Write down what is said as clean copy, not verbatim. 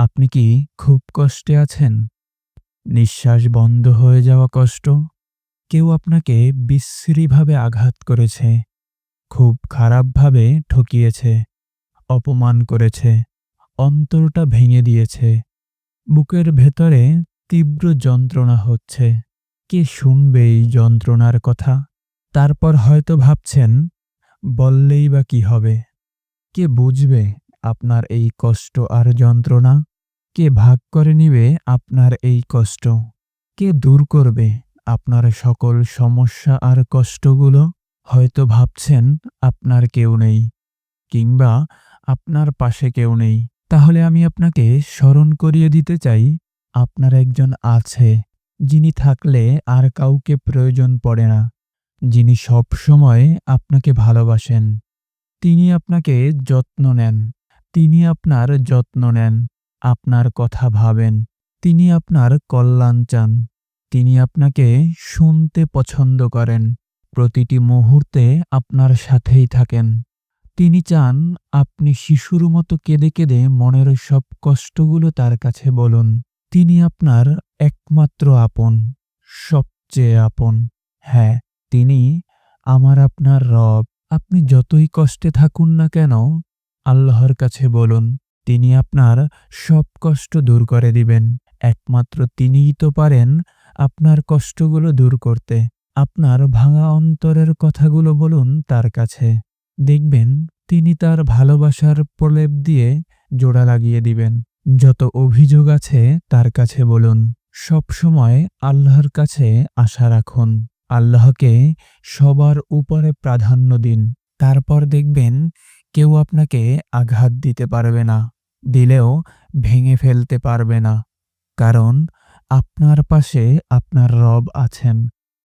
আপনি কি খুব কষ্টে আছেন? নিঃশ্বাস বন্ধ হয়ে যাওয়া কষ্ট? কেউ আপনাকে বিশ্রীভাবে আঘাত করেছে, খুব খারাপভাবে ঠকিয়েছে, অপমান করেছে, অন্তরটা ভেঙে দিয়েছে। বুকের ভেতরে তীব্র যন্ত্রণা হচ্ছে। কে শুনবে এই যন্ত্রণার কথা? তারপর হয়তো ভাবছেন, বললেই বা কি হবে? কে বুঝবে আপনার এই কষ্ট আর যন্ত্রণা? কে ভাগ করে নিবে আপনার এই কষ্ট? কে দূর করবে আপনার সকল সমস্যা আর কষ্টগুলো? হয়তো ভাবছেন আপনার কেউ নেই, কিংবা আপনার পাশে কেউ নেই। তাহলে আমি আপনাকে স্মরণ করিয়ে দিতে চাই, আপনার একজন আছে, যিনি থাকলে আর কাউকে প্রয়োজন পড়ে না, যিনি সবসময় আপনাকে ভালোবাসেন। তিনি আপনাকে যত্ন নেন। তিনি আপনার যত্ন নেন। আপনার কথা ভাবেন। তিনি আপনার কল্যাণ চান। তিনি আপনাকে শুনতে পছন্দ করেন। প্রতিটি মুহূর্তে আপনার সাথেই থাকেন। তিনি চান আপনি শিশুর মতো কেঁদে কেঁদে মনের সব কষ্টগুলো তার কাছে বলুন। তিনি আপনার একমাত্র আপন, সবচেয়ে আপন। হ্যাঁ, তিনি আপনার রব। আপনি যতই কষ্টে থাকুন না কেন, আল্লাহর কাছে বলুন। তিনি আপনার সব কষ্ট দূর করে দিবেন। একমাত্র তিনিই তো পারেন আপনার কষ্টগুলো দূর করতে। আপনার ভাঙা অন্তরের কথাগুলো বলুন তার কাছে। দেখবেন তিনি তার ভালোবাসার প্রলেপ দিয়ে জোড়া লাগিয়ে দিবেন। যত অভিযোগ আছে তার কাছে বলুন। সবসময় আল্লাহর কাছে আশা রাখুন। আল্লাহকে সবার উপরে প্রাধান্য দিন। তারপর দেখবেন কেউ আপনাকে আঘাত দিতে পারবে না, দিলেও ভেঙে ফেলতে পারবে না। কারণ আপনার পাশে আপনার রব আছেন।